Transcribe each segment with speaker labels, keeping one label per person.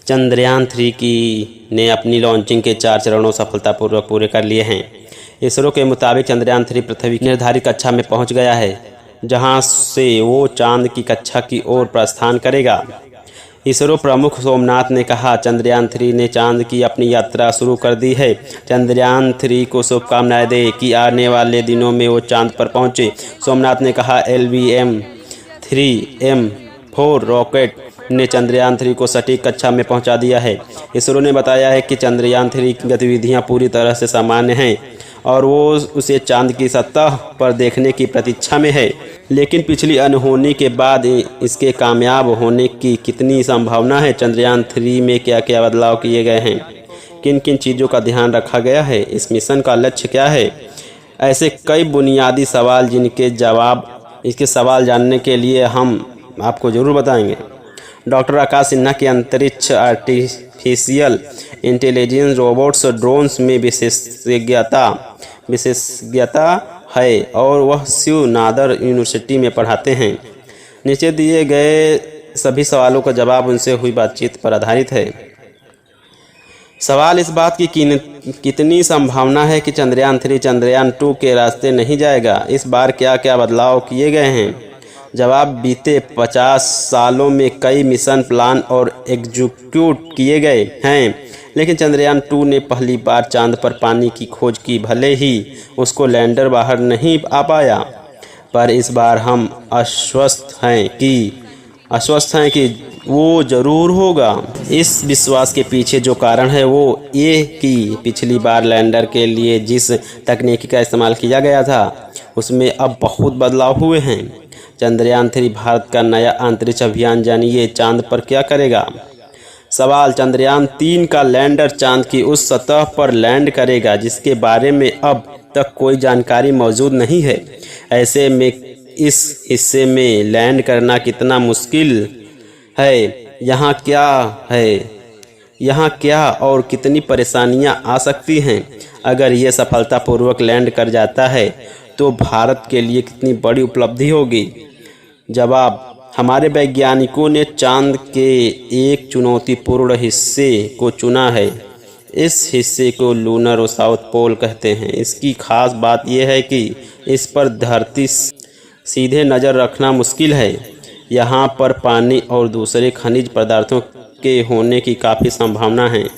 Speaker 1: चंद्रयान 3 की ने अपनी लॉन्चिंग के 4 चरणों सफलतापूर्वक पूरे कर लिए हैं। इसरो के मुताबिक चंद्रयान 3 पृथ्वी की निर्धारित कक्षा में पहुंच गया है, जहां से वो चांद की कक्षा की ओर प्रस्थान करेगा। इसरो प्रमुख सोमनाथ ने कहा, चंद्रयान 3 ने चांद की अपनी यात्रा शुरू कर दी है। चंद्रयान 3 को शुभकामनाएं दें कि आने वाले दिनों में वो चांद पर पहुंचे। सोमनाथ ने कहा, LVM-3M4 रॉकेट ने चंद्रयान 3 को सटीक कक्षा में पहुंचा दिया है। इसरो ने बताया है कि चंद्रयान 3 की गतिविधियां पूरी तरह से सामान्य हैं और वो उसे चांद की सतह पर देखने की प्रतीक्षा में है। लेकिन पिछली अनहोनी के बाद इसके कामयाब होने की कितनी संभावना है? चंद्रयान 3 में क्या क्या बदलाव किए गए हैं? किन किन चीज़ों का ध्यान रखा गया है? इस मिशन का लक्ष्य क्या है? ऐसे कई बुनियादी सवाल इसके सवाल जानने के लिए हम आपको ज़रूर बताएंगे। डॉक्टर आकाश सिन्हा की अंतरिक्ष आर्टिफिशियल इंटेलिजेंस रोबोट्स ड्रोन्स में विशेषज्ञता है और वह शिव नादर यूनिवर्सिटी में पढ़ाते हैं। नीचे दिए गए सभी सवालों का जवाब उनसे हुई बातचीत पर आधारित है। सवाल इस बात की कितनी संभावना है कि चंद्रयान 3 चंद्रयान 2 के रास्ते नहीं जाएगा? इस बार क्या क्या बदलाव किए गए हैं? जवाब, बीते 50 सालों में कई मिशन प्लान और एग्जीक्यूट किए गए हैं, लेकिन चंद्रयान 2 ने पहली बार चांद पर पानी की खोज की। भले ही उसको लैंडर बाहर नहीं आ पाया, पर इस बार हम आश्वस्त हैं कि वो ज़रूर होगा। इस विश्वास के पीछे जो कारण है वो ये कि पिछली बार लैंडर के लिए जिस तकनीक का इस्तेमाल किया गया था उसमें अब बहुत बदलाव हुए हैं। चंद्रयान 3 भारत का नया अंतरिक्ष अभियान, जानिए चांद पर क्या करेगा। सवाल, चंद्रयान 3 का लैंडर चांद की उस सतह पर लैंड करेगा जिसके बारे में अब तक कोई जानकारी मौजूद नहीं है। ऐसे में इस हिस्से में लैंड करना कितना मुश्किल है? यहाँ क्या और कितनी परेशानियां आ सकती हैं? अगर ये सफलतापूर्वक लैंड कर जाता है तो भारत के लिए कितनी बड़ी उपलब्धि होगी। जवाब, हमारे वैज्ञानिकों ने चांद के एक चुनौतीपूर्ण हिस्से को चुना है। इस हिस्से को लूनर साउथ पोल कहते हैं। इसकी खास बात यह है कि इस पर धरती सीधे नज़र रखना मुश्किल है। यहाँ पर पानी और दूसरे खनिज पदार्थों के होने की काफ़ी संभावना है।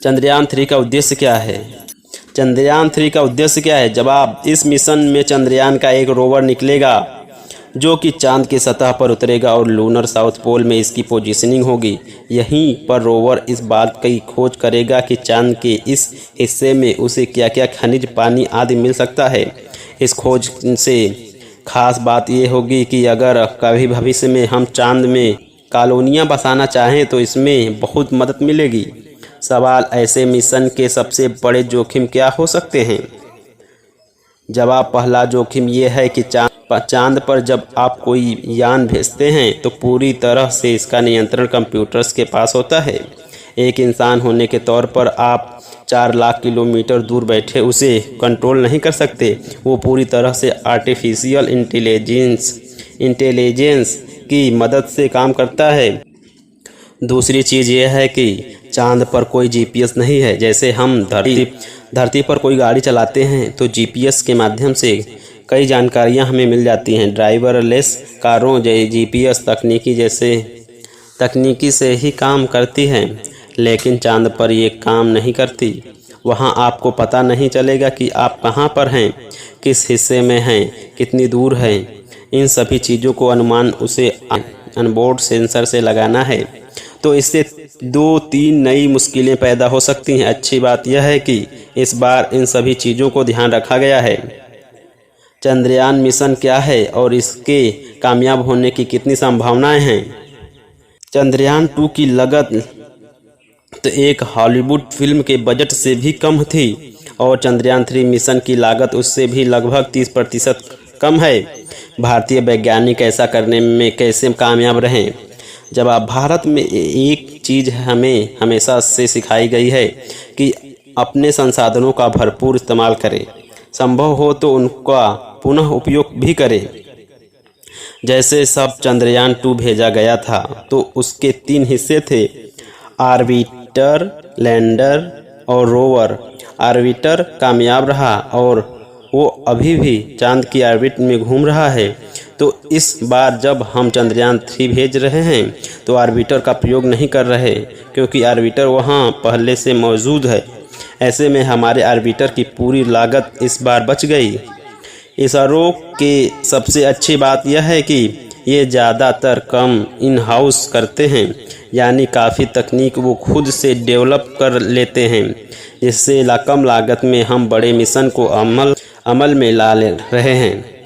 Speaker 1: चंद्रयान 3 का उद्देश्य क्या है? चंद्रयान 3 का उद्देश्य क्या है? जवाब, इस मिशन में चंद्रयान का एक रोवर निकलेगा जो कि चांद की सतह पर उतरेगा और लूनर साउथ पोल में इसकी पोजीशनिंग होगी। यहीं पर रोवर इस बात की खोज करेगा कि चांद के इस हिस्से में उसे क्या क्या खनिज, पानी आदि मिल सकता है। इस खोज से खास बात यह होगी कि अगर कभी भविष्य में हम चांद में कॉलोनियाँ बसाना चाहें तो इसमें बहुत मदद मिलेगी। सवाल, ऐसे मिशन के सबसे बड़े जोखिम क्या हो सकते हैं? जवाब, पहला जोखिम यह है कि चांद पर जब आप कोई यान भेजते हैं तो पूरी तरह से इसका नियंत्रण कंप्यूटर्स के पास होता है। एक इंसान होने के तौर पर आप 4 लाख किलोमीटर दूर बैठे उसे कंट्रोल नहीं कर सकते। वो पूरी तरह से आर्टिफिशियल इंटेलिजेंस की मदद से काम करता है। दूसरी चीज़ यह है कि चांद पर कोई जीपीएस नहीं है। जैसे हम धरती पर कोई गाड़ी चलाते हैं तो जीपीएस के माध्यम से कई जानकारियां हमें मिल जाती हैं। ड्राइवरलेस कारों जीपीएस तकनीकी से ही काम करती हैं, लेकिन चांद पर ये काम नहीं करती। वहाँ आपको पता नहीं चलेगा कि आप कहाँ पर हैं, किस हिस्से में हैं, कितनी दूर हैं। इन सभी चीज़ों को अनुमान उसे ऑनबोर्ड सेंसर से लगाना है, तो इससे 2-3 नई मुश्किलें पैदा हो सकती हैं। अच्छी बात यह है कि इस बार इन सभी चीज़ों को ध्यान रखा गया है। चंद्रयान मिशन क्या है और इसके कामयाब होने की कितनी संभावनाएं हैं? चंद्रयान 2 की लागत तो एक हॉलीवुड फिल्म के बजट से भी कम थी और चंद्रयान 3 मिशन की लागत उससे भी लगभग 30% कम है। भारतीय वैज्ञानिक ऐसा करने में कैसे कामयाब रहे? जवाब, भारत में एक चीज़ हमें हमेशा से सिखाई गई है कि अपने संसाधनों का भरपूर इस्तेमाल करें, संभव हो तो उनका पुनः उपयोग भी करें। जैसे सब चंद्रयान 2 भेजा गया था तो उसके 3 हिस्से थे, आर्बिटर, लैंडर और रोवर। आर्बिटर कामयाब रहा और वो अभी भी चांद की ऑर्बिट में घूम रहा है। तो इस बार जब हम चंद्रयान 3 भेज रहे हैं तो आर्बिटर का प्रयोग नहीं कर रहे, क्योंकि आर्बिटर वहाँ पहले से मौजूद है। ऐसे में हमारे आर्बिटर की पूरी लागत इस बार बच गई। इसरो की सबसे अच्छी बात यह है कि ये ज़्यादातर काम इन हाउस करते हैं, यानी काफ़ी तकनीक वो खुद से डेवलप कर लेते हैं, जिससे कम लागत में हम बड़े मिशन को अमल में ला रहे हैं।